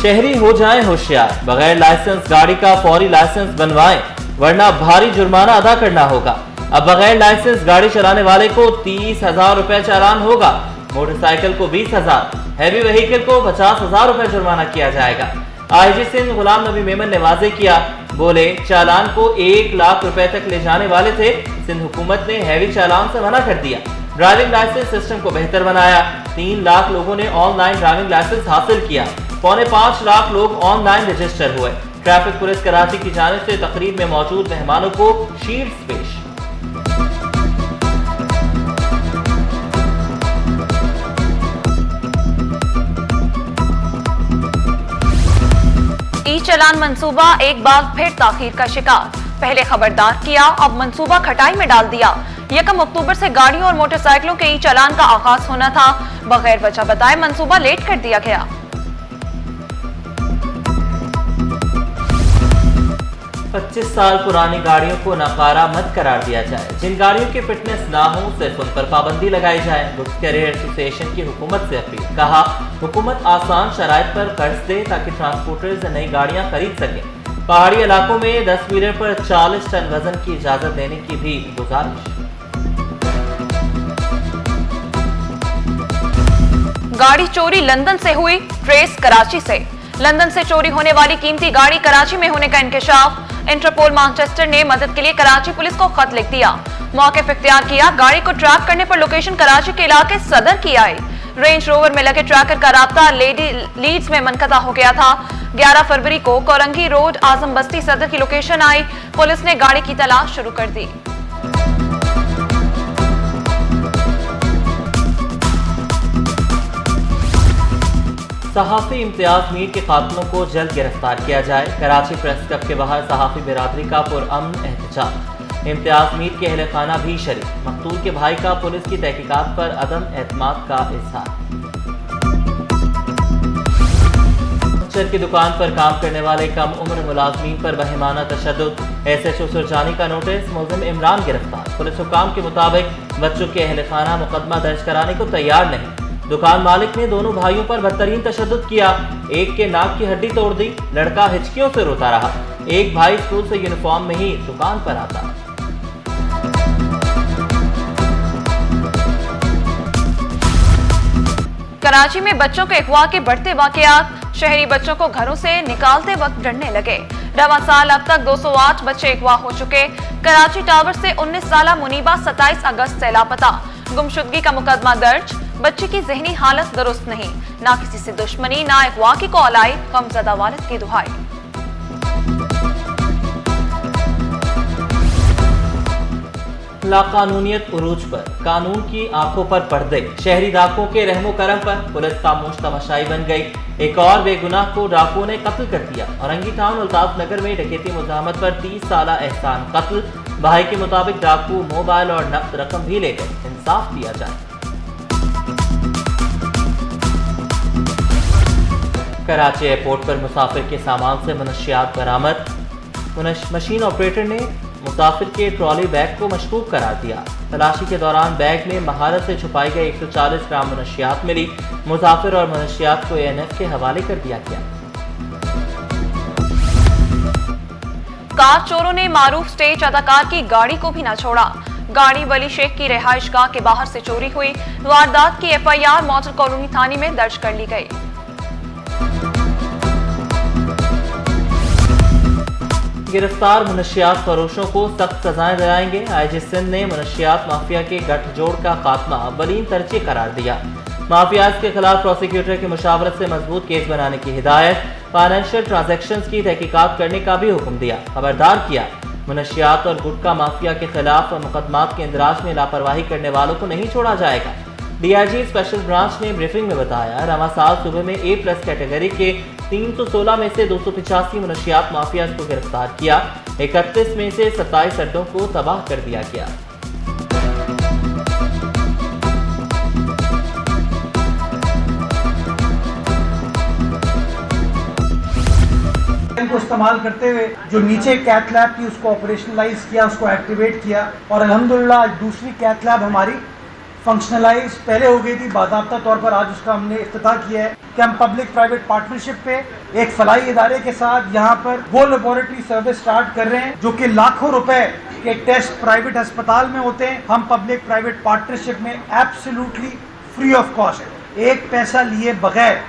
शहरी हो जाएं होशियार, बगैर लाइसेंस गाड़ी का फौरी लाइसेंस बनवाएं, वरना भारी जुर्माना अदा करना होगा। अब बगैर लाइसेंस गाड़ी चलाने वाले को 30,000 रुपए चालान होगा, मोटरसाइकिल को 20,000, हैवी व्हीकल को 50,000 रुपए जुर्माना किया जाएगा। आईजी सिंध गुलाम नबी मेमन ने वाजे किया, बोले चालान को 1 लाख रुपए तक ले जाने वाले थे। सिंध हुकूमत ने हैवी चालान से मना कर दिया, ड्राइविंग लाइसेंस सिस्टम को बेहतर बनाया। 3 लाख लोगों ने ऑनलाइन ड्राइविंग लाइसेंस हासिल किया, 5.25 लाख लोग ऑनलाइन रजिस्टर हुए। ट्रैफिक पुलिस कराची की जानिब से तकरीब में मौजूद मेहमानों को शील्ड्स पेश। ई चालान मंसूबा एक बार फिर ताखीर का शिकार, पहले खबरदार किया, अब मंसूबा खटाई में डाल दिया। 1 अक्टूबर से गाड़ियों और मोटरसाइकिलों के ई चालान का आगाज होना था, बगैर वजह बताए मंसूबा लेट कर दिया गया। 25 साल पुरानी गाड़ियों को नकारा मत करार दिया जाए, जिन गाड़ियों की फिटनेस ना हो सिर्फ उन पर पाबंदी लगाई जाए। गुड्स कैरियर एसोसिएशन की हुकूमत से अपील, कहा हुकूमत आसान शराइत पर कर्ज दे ताकि ट्रांसपोर्टर्स नई गाड़ियां खरीद सकें। पहाड़ी इलाकों में 10 व्हीलर पर 40 टन वजन की इजाजत देने की भी गुजारिश। गाड़ी चोरी लंदन से हुई, ट्रेस कराची से। लंदन से चोरी होने वाली कीमती गाड़ी कराची में होने का इंकशाफ। इंटरपोल मैनचेस्टर ने मदद के लिए कराची पुलिस को खत लिख दिया, मौक़िफ़ इख्तियार किया। गाड़ी को ट्रैक करने पर लोकेशन कराची के इलाके सदर की आई। रेंज रोवर में लगे ट्रैकर का राब्ता लीड्स में मुनक़ता हो गया था। 11 फरवरी को कोरंगी रोड आजम बस्ती सदर की लोकेशन आई, पुलिस ने गाड़ी की तलाश शुरू कर दी। सहाफ़ी इम्तियाज मीर के कातिलों को जल्द गिरफ्तार किया जाए। कराची प्रेस क्लब के बाहर सहाफ़ी बिरादरी का पुरअमन एहतजाज। इम्तियाज मीर के अहले खाना भी शरीक, मकतूल के भाई का पुलिस की तहकीकात पर अदम एतमाद का इज़हार। फर्नीचर की दुकान पर काम करने वाले कम उम्र मुलाजमीन पर वहीमाना तशद्दुद। SHO सुरजानी का नोटिस, मुल्ज़िम इमरान गिरफ्तार। पुलिस हुकाम के मुताबिक बच्चों के अहले खाना मुकदमा दर्ज कराने को तैयार नहीं। दुकान मालिक ने दोनों भाइयों पर बदतरीन तशद्दुद किया, एक के नाक की हड्डी तोड़ दी। लड़का हिचकियों से रोता रहा। एक भाई स्कूल से यूनिफॉर्म में ही दुकान पर आता। कराची में बच्चों के अगवा के बढ़ते वाकयात। शहरी बच्चों को घरों से निकालते वक्त डरने लगे। रवां साल अब तक 208 बच्चे अगवा हो चुके। कराची टावर से 19 साला मुनीबा 27 अगस्त से लापता। गुमशुदगी का मुकदमा दर्ज। बच्चे की जहनी हालत दुरुस्त नहीं, ना किसी से दुश्मनी, ना अगवा की कॉल आई, गमज़दा वालिद की दुहाई। लाकानूनियत उरूज पर, कानून की आंखों पर पर्दे। शहरी डाकुओं के रहमो करम पर पुलिस खामोश तमाशाई बन गई। एक और बेगुनाह को डाकुओं ने कत्ल कर दिया। औरंगी टाउन अल्ताफ नगर में डकैती मुज़ाहमत पर 30 साला एहसान कत्ल। भाई के मुताबिक डाकू मोबाइल और नकद रकम भी ले गए, इंसाफ दिया जाए। कराची एयरपोर्ट पर मुसाफिर के सामान से मनशियात बरामद। मशीन ऑपरेटर ने मुसाफिर के ट्रॉली बैग को मशकूक करार दिया। तलाशी के दौरान बैग में महारत से छुपाई गई 140 ग्राम मनशियात मिली। मुसाफिर और मनशियात को ANF के हवाले कर दिया गया। कार चोरों ने मारूफ स्टेज अदाकार की गाड़ी को भी न छोड़ा। गाड़ी वली शेख की रिहाइशगाह के बाहर से चोरी हुई। वारदात की FIR मॉडल कॉलोनी थाने में दर्ज कर ली गई। गिरफ्तार मनशियात फरोशों को सख्त सजाएं दिलाएंगे। IG सिंध ने मनशियात माफिया के गठजोड़ का खात्मा अव्वलीन तरजीह करार दिया। माफियाज के खिलाफ प्रोसिक्यूटर की मुशावरत से मजबूत केस बनाने की हिदायत। फाइनेंशियल ट्रांजैक्शंस की तहकीकात करने का भी हुक्म दिया। खबरदार किया, मनशियात और गुटखा माफिया के खिलाफ मुकदमात के इंदराज में लापरवाही करने वालों को नहीं छोड़ा जाएगा। DIG स्पेशल ब्रांच ने ब्रीफिंग में बताया, रवां साल सूबे में A+ कैटेगरी के 316 में से 285 मनशियात माफिया को गिरफ्तार किया। 31 में से 27 अड्डों को तबाह कर दिया गया। को इस्तेमाल करते हुए जो नीचे कैथ लैब थी उसको ऑपरेशनलाइज किया, उसको एक्टिवेट किया और अल्हम्दुलिल्लाह दूसरी कैथ लैब हमारी फंक्शनलाइज पहले हो गई थी, बाकायदा तौर पर आज उसका हमने इफ्तिताह किया है कि हम पब्लिक प्राइवेट पार्टनरशिप पे एक फलाई इदारे के साथ यहाँ पर वो लेबोरेटरी सर्विस स्टार्ट कर रहे हैं जो कि लाखों रुपए के टेस्ट प्राइवेट अस्पताल में होते हैं। हम पब्लिक प्राइवेट पार्टनरशिप में एब्सोल्युटली फ्री ऑफ कॉस्ट, एक पैसा लिए बगैर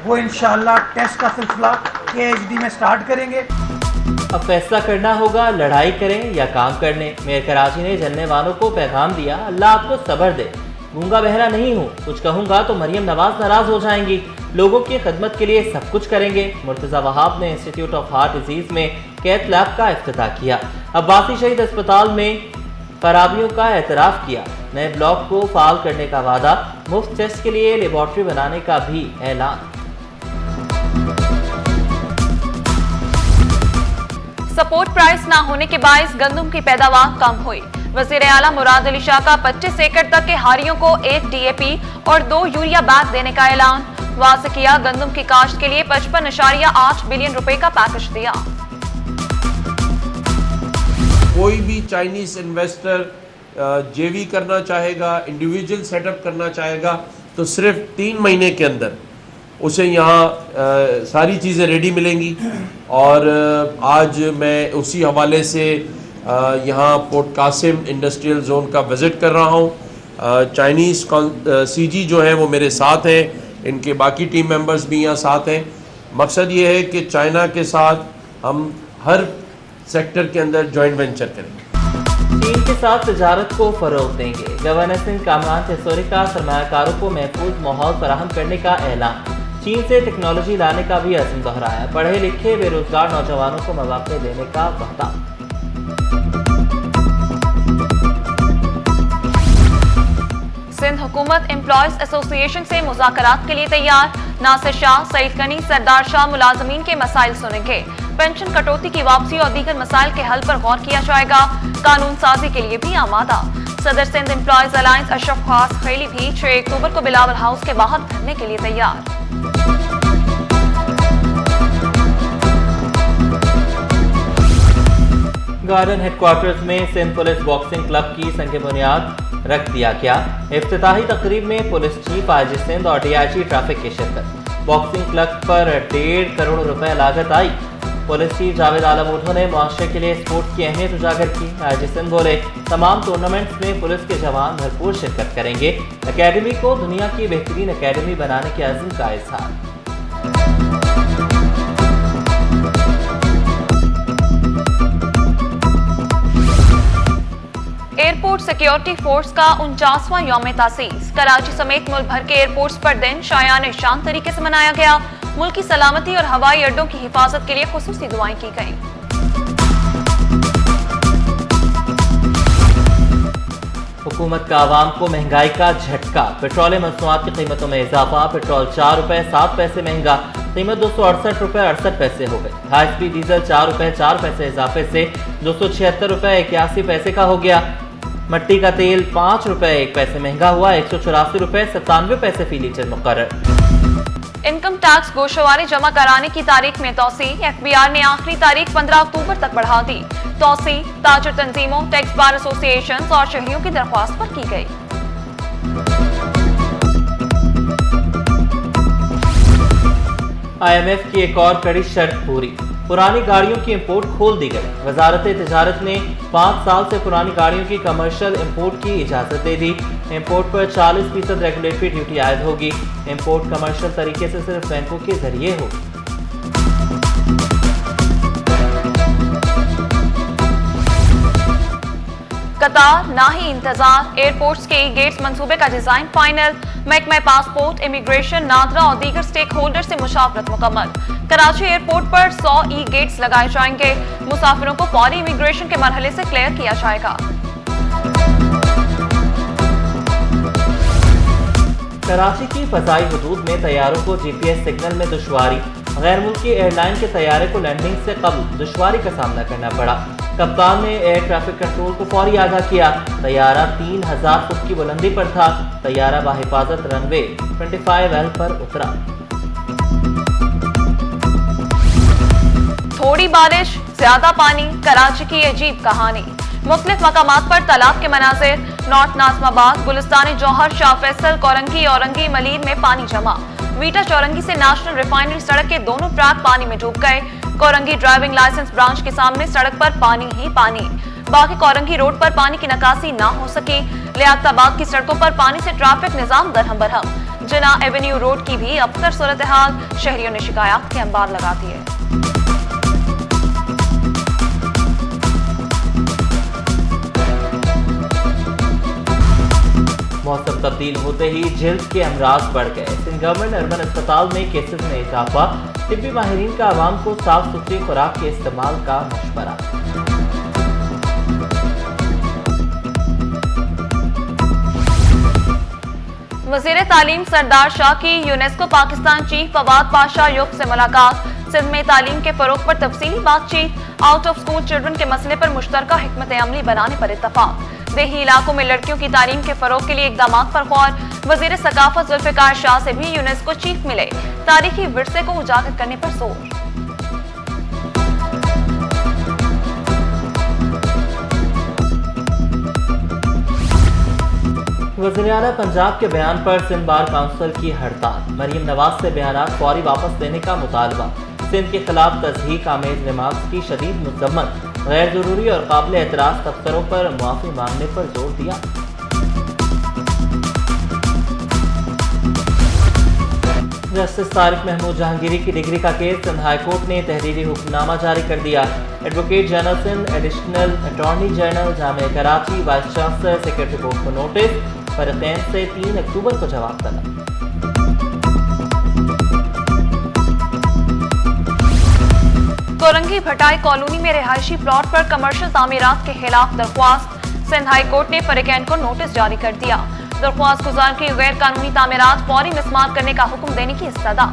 वो इंशाअल्लाह टेस्ट का सिलसिला KHD में स्टार्ट करेंगे। अब फैसला करना होगा, लड़ाई करें या काम करने। मेयर कराची ने जलने वालों को पैगाम दिया, अल्लाह आपको सब्र दे। गूंगा बहरा नहीं हूँ, कुछ कहूँगा तो मरियम नवाज नाराज हो जाएंगी। लोगों की खिदमत के लिए सब कुछ करेंगे। मुर्तज़ा वहाब ने इंस्टीट्यूट ऑफ हार्ट डिजीज में कैथ लैब का इफ्तिताह किया। अब्बासी शहीद अस्पताल में खराबियों का एतराफ़ किया। नए ब्लॉक को फाल करने का वादा, मुफ्त टेस्ट के लिए लेबॉर्ट्री बनाने का भी ऐलान। सपोर्ट प्राइस ना होने के बायस गंदम की पैदावार कम हुई। वजीर आला मुराद अली शाह का 25 एकड़ तक के हारियों को 1 DAP और 2 यूरिया बैग देने का ऐलान। वाज़ेह किया, गंदम की काश्त के लिए 55.8 बिलियन रुपए का पैकेज दिया। कोई भी चाइनीज इन्वेस्टर JV करना चाहेगा, इंडिविजुअल सेटअप करना चाहेगा, तो सिर्फ 3 महीने के अंदर उसे यहाँ सारी चीज़ें रेडी मिलेंगी। और आज मैं उसी हवाले से यहाँ पोर्ट कासिम इंडस्ट्रियल जोन का विज़िट कर रहा हूँ। चाइनीज़ CG जो है वो मेरे साथ हैं, इनके बाकी टीम मेंबर्स भी यहाँ साथ हैं। मकसद ये है कि चाइना के साथ हम हर सेक्टर के अंदर जॉइंट वेंचर करेंगे। चीन के साथ तजारत को फरोग देंगे। गवर्नर सिंध कामरान थिसोरी का सरमायाकारों को महफूज माहौल फराहम करने का ऐलान। चीन से टेक्नोलॉजी लाने का भी अज़्म दोहराया। पढ़े लिखे बेरोजगार नौजवानों को मौक़े देने का वादा। सिंध हुकूमत एम्प्लॉयज एसोसिएशन से मुज़ाकरात के लिए तैयार। नासिर शाह, सईद गनी, सरदार शाह मुलाजमीन के मसाइल सुनेंगे। पेंशन कटौती की वापसी और दीगर मसाइल के हल पर गौर किया जाएगा। कानून साजी के लिए भी आमादा। सदर सिंध एम्प्लॉयज अलायंस अशरफ खास खैली भी 6 अक्टूबर को बिलावल हाउस के बाहर धरने के लिए तैयार। गार्डन हेडक्वार्टर्स में सिंध पुलिस बॉक्सिंग क्लब की संग बुनियाद रख दिया गया। इफ्तिताही तकरीब में पुलिस चीफ IG सिंध और DIG ट्रैफिक की शिरकत। बॉक्सिंग क्लब पर 1.5 करोड़ रुपए लागत आई। पुलिस चीफ जावेद आलम उर्दू ने मुआशरे के लिए स्पोर्ट्स की अहमियत उजागर की। IG सिंध बोले, तमाम टूर्नामेंट्स में पुलिस के जवान भरपूर शिरकत करेंगे। अकेडमी को दुनिया की बेहतरीन अकेडमी बनाने के अज़्म का इज़हार। एयरपोर्ट सिक्योरिटी फोर्स का 49वां यौम तासीस। कराची समेत मुल्क भर के एयरपोर्ट्स पर दिन शायान शान तरीके से मनाया गया। मुल्क की सलामती और हवाई अड्डों की हिफाजत के लिए खुसूसी दुआएं की गईं। हुकूमत का आवाम को महंगाई का झटका। पेट्रोलियम मसनूआत की कीमतों में इजाफा। पेट्रोल 4 रुपए 7 पैसे महंगा, कीमत 268 रुपए 68 पैसे हो गई। हाई स्पीड डीजल 4 रुपए 4 पैसे इजाफे से 276 रुपए 81 पैसे का हो गया। मट्टी का तेल 5 रुपए 1 पैसे महंगा हुआ, 184 रुपए 97 पैसे फी लीटर मुकर्रर। इनकम टैक्स गोशवारी जमा कराने की तारीख में तौसी। FBR ने आखिरी तारीख 15 अक्टूबर तक बढ़ा दी। तौसी ताजर तंजीमों, टैक्स बार एसोसिएशन और शहरियों की दरख्वास्त पर की गई। IMF की एक और कड़ी शर्त पूरी। पुरानी गाड़ियों की इंपोर्ट खोल दी गई। वजारत तिजारत ने 5 साल से पुरानी गाड़ियों की कमर्शियल इंपोर्ट की इजाज़त दे दी। इंपोर्ट पर 40% रेगुलेटरी ड्यूटी आयद होगी। इंपोर्ट कमर्शियल तरीके से सिर्फ बैंकों के जरिए होगी। कतार ना ही इंतजार। एयरपोर्ट्स के गेट्स मंसूबे का डिजाइन फाइनल। महकमा पासपोर्ट, इमिग्रेशन, नादरा और दीगर स्टेक होल्डर से मुशावरत मुकम्मल। कराची एयरपोर्ट पर 100 गेट्स लगाए जाएंगे। मुसाफिरों को फौरी इमिग्रेशन के मरहले से क्लियर किया जाएगा। कराची की फजाई हदूद में तैयारों को GPS सिग्नल में दुश्वारी। गैर मुल्की एयरलाइन के तैयारे को लैंडिंग से कबल दुश्वारी का सामना करना पड़ा। कप्तान ने एयर ट्रैफिक कंट्रोल को फौरी आगाह किया। तैयारा 3000 फुट की बुलंदी पर था। तैयारा बाहिफाजत रनवे 25L पर उतरा। थोड़ी बारिश, ज्यादा पानी, कराची की अजीब कहानी। मुख्तलिफ मकामात पर तालाब के मनाजिर। नॉर्थ नाजमाबाद, गुलिस्तानी जौहर, शाह फैसल, कोरंगी, औरंगी, मलीर में पानी जमा। वीटा चौरंगी से नेशनल रिफाइनरी सड़क के दोनों ट्रैक पानी में डूब गए। कोरंगी ड्राइविंग लाइसेंस ब्रांच के सामने सड़क पर पानी ही पानी। बाकी कोरंगी रोड पर पानी की निकासी ना हो सकी। लियाकताबाद की सड़कों पर पानी से ट्रैफिक निजाम दरहम बरहम। जिना एवेन्यू रोड की भी अबतर सूरत हाल, शहरियों ने शिकायत के अंबार लगा दिए। मौसम तब्दील होते ही जल्द के अमराज बढ़ गए। सिंध गवर्नमेंट अर्बन अस्पताल में केसेस में इजाफा। तिब्बी माहिरीन का आवाम को साफ सुथरी खुराक के इस्तेमाल का मशवरा। वजीर तालीम सरदार शाह की यूनेस्को पाकिस्तान चीफ फवाद पाशा युफ से मुलाकात। सिंध में तालीम के फरोग पर तफसीली बातचीत। आउट ऑफ स्कूल चिल्ड्रन के मसले पर मुश्तरका हिकमत अमली बनाने पर इत्तफाक। देही इलाकों में लड़कियों की तालीम के फरोग के लिए इकदाम पर गौर। वजीर सकाफत जुल्फिकार शाह से भी यूनेस्को चीफ मिले। तारीखी विरसे को उजागर करने पर जोर। वज़ीर आला पंजाब के बयान पर सिंध बार काउंसिल की हड़ताल। मरीम नवाज से बयानात फौरी वापस लेने का मुतालबा। सिंध के खिलाफ तज़हीक आमेज रिमार्क्स की शदीद मज़म्मत। गैर जरूरी और काबिल एतराज़ तबसरों पर मुआफ़ी मांगने पर जोर दिया। जस्टिस तारिक महमूद जहांगीरी की डिग्री का केस सिंध हाई कोर्ट ने तहरीरी हुक्मनामा जारी कर दिया। Advocate general Sindh, additional attorney general Jamia Karachi, vice chancellor, secretary board को नोटिस। फरीक़ैन से 3 अक्टूबर को जवाब तलब। कोरंगी भटाई कॉलोनी में रिहायशी प्लॉट पर कमर्शियल तामीरात के खिलाफ दरख्वास्त। सिंध हाई कोर्ट ने फरीक़ैन को नोटिस जारी कर दिया। दरख्वास्त गुजार की गैर कानूनी तामीरात फौरी मिसमार करने का हुक्म देने की इस्तदा।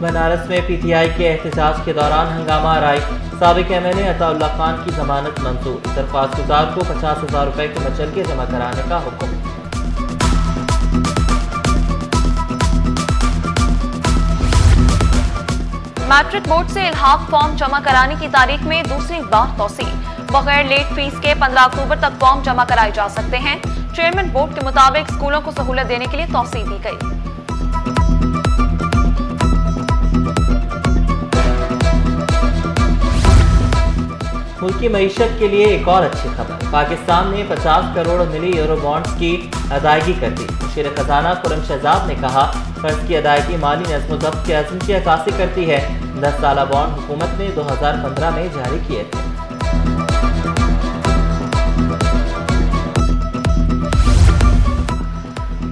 बनारस में पीटीआई के एहतजाज के दौरान हंगामा आराई। साबिक एमएलए अताउल्ला खान की जमानत मंजूर। दरख्वास्त गुजार को 50,000 रुपए के मचलके जमा कराने का हुक्म। मैट्रिक बोर्ड से इल्हाक फॉर्म जमा कराने की तारीख में दूसरी बार तौसी। बगैर लेट फीस के 15 अक्टूबर तक फॉर्म जमा कराए जा सकते हैं। चेयरमैन बोर्ड के मुताबिक स्कूलों को सहूलत देने के लिए तौसी दी गई। मुल्की मईशत के लिए एक और अच्छी खबर। पाकिस्तान ने 50 करोड़ मिली यूरो बॉन्ड्स की अदायगी कर दी। मुशीर खजाना खुर्रम शहजाद ने कहा, कर्ज की अदायगी माली नज़्म ज़ब्त के अज़्म की अक्कासी करती है। 10 साला बॉन्ड हुकूमत ने 2015 में जारी किए थे।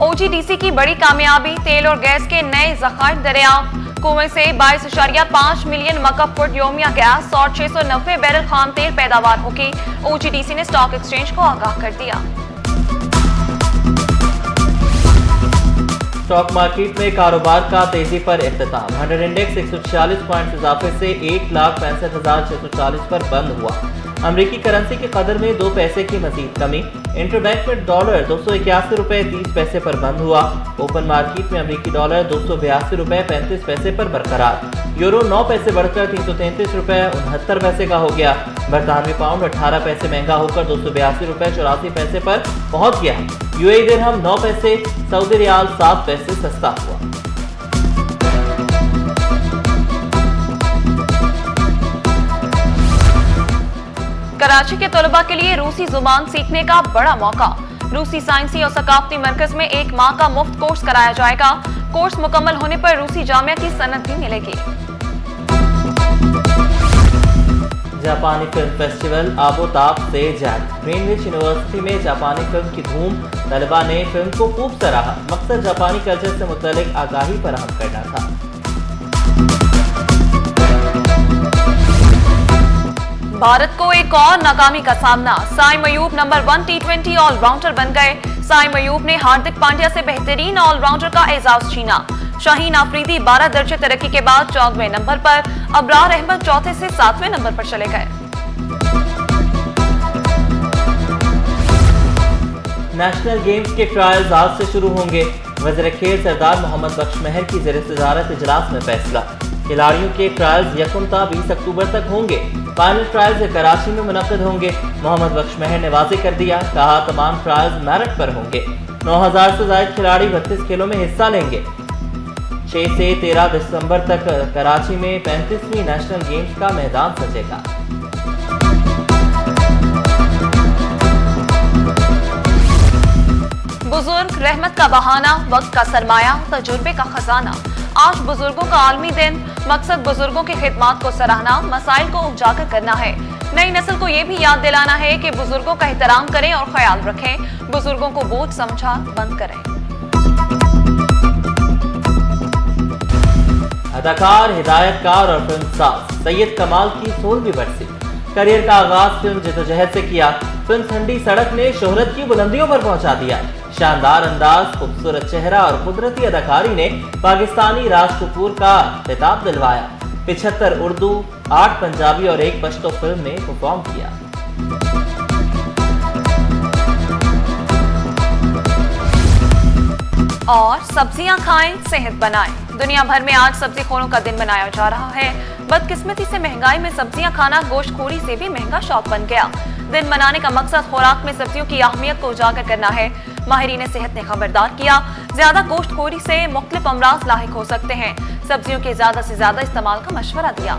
ओजीडीसी की बड़ी कामयाबी, तेल और गैस के नए ज़खायर दरियाफ्त। कुएं से 22.5 मिलियन मकफ फुट योमिया गैस और 690 बैरल खाम तेल पैदावार होगी। ओजीडीसी ने स्टॉक एक्सचेंज को आगाह कर दिया। स्टॉक मार्केट में कारोबार का तेजी पर इख्तिताम। 100 इंडेक्स 146 पॉइंट इजाफे से 1,65,640 पर बंद हुआ। अमरीकी करेंसी की कदर में 2 पैसे की मजीद कमी। इंटरबैंक में डॉलर 281 रुपए 30 पैसे पर बंद हुआ। ओपन मार्केट में अमरीकी डॉलर 282 रुपए 35 पैसे पर बरकरार। यूरो 9 पैसे बढ़कर 333 रुपए 69 पैसे का हो गया। बरतानवी पाउंड 18 पैसे महंगा होकर 282 रुपए 84 पैसे पर पहुंच गया। यूएई दिरहम 9 पैसे, सऊदी रियाल 7 पैसे सस्ता हुआ। कराची के तलबा के लिए रूसी जुबान सीखने का बड़ा मौका। रूसी साइंसी और सकाफती मरकज में 1 माह का मुफ्त कोर्स कराया जाएगा। कोर्स मुकम्मल होने पर रूसी जामिया की सनद भी मिलेगी। जापानी फिल्म फेस्टिवल आबोताब से जारी। ग्रीनविच यूनिवर्सिटी में जापानी फिल्म की धूम। तलबा ने फिल्म को खूब सराहा। मकसद जापानी कल्चर से मुतल्लिक आगाही फराहम करना था। भारत को एक और नाकामी का सामना। Saim Ayub number 1 T20 allrounder बन गए। साइम अयूब ने हार्दिक पांड्या से बेहतरीन ऑलराउंडर का एजाज छीना। शाहीन आफरीदी 12 दर्जे तरक्की के बाद 14वें नंबर पर। अबरार अहमद चौथे से 7वें नंबर पर चले गए। नेशनल गेम्स के ट्रायल्स आज से शुरू होंगे। वज़ीर खेल सरदार मोहम्मद बख्श महर की ज़ेर-ए-सदारत इजलास में फैसला। खिलाड़ियों के ट्रायल्स 20 अक्टूबर तक होंगे। फाइनल ट्रायल्स कराची में मुनक्किद होंगे। मोहम्मद बख्श महर ने वाज़ेह कर दिया, कहा तमाम ट्रायल्स मेरिट पर होंगे। 9000 से ज्यादा खिलाड़ी 32 खेलों में हिस्सा लेंगे। 6 से 13 दिसंबर तक कराची में 35वीं नेशनल गेम्स का मैदान सजेगा। बुजुर्ग रहमत का बहाना, वक्त का सरमाया, तजुर्बे का खजाना। आज बुजुर्गों का आलमी दिन। मकसद बुजुर्गों की खिदमत को सराहना, मसाइल को उजागर करना है। नई नस्ल को ये भी याद दिलाना है कि बुजुर्गों का एहतराम करें और ख्याल रखें। बुजुर्गों को बोझ समझा बंद करें। अदाकार, हिदायतकार और फिल्मसाज सैयद कमाल की 16वीं बरसी। करियर का आगाज फिल्म जिद्दोजहद से किया। फिल्म ठंडी सड़क ने शोहरत की बुलंदियों पर पहुंचा दिया। शानदार अंदाज, खूबसूरत चेहरा और कुदरती अदाकारी ने पाकिस्तानी राज कपूर का खिताब दिलवाया। 75 उर्दू, 8 पंजाबी और 1 पश्तो फिल्म में परफॉर्म किया। और सब्जियां खाएं, सेहत बनाएं। दुनिया भर में आज सब्जी खोरों का दिन मनाया जा रहा है। बदकिस्मती से महंगाई में सब्जियां खाना गोश्तखोरी से भी महंगा शौक बन गया। दिन मनाने का मकसद खुराक में सब्जियों की अहमियत को उजागर करना है। माहिरीन सेहत ने खबरदार किया, ज्यादा गोश्तखोरी से मुख्तलिफ अमराज लाहिक हो सकते हैं। सब्जियों के ज्यादा से ज्यादा इस्तेमाल का मशवरा दिया।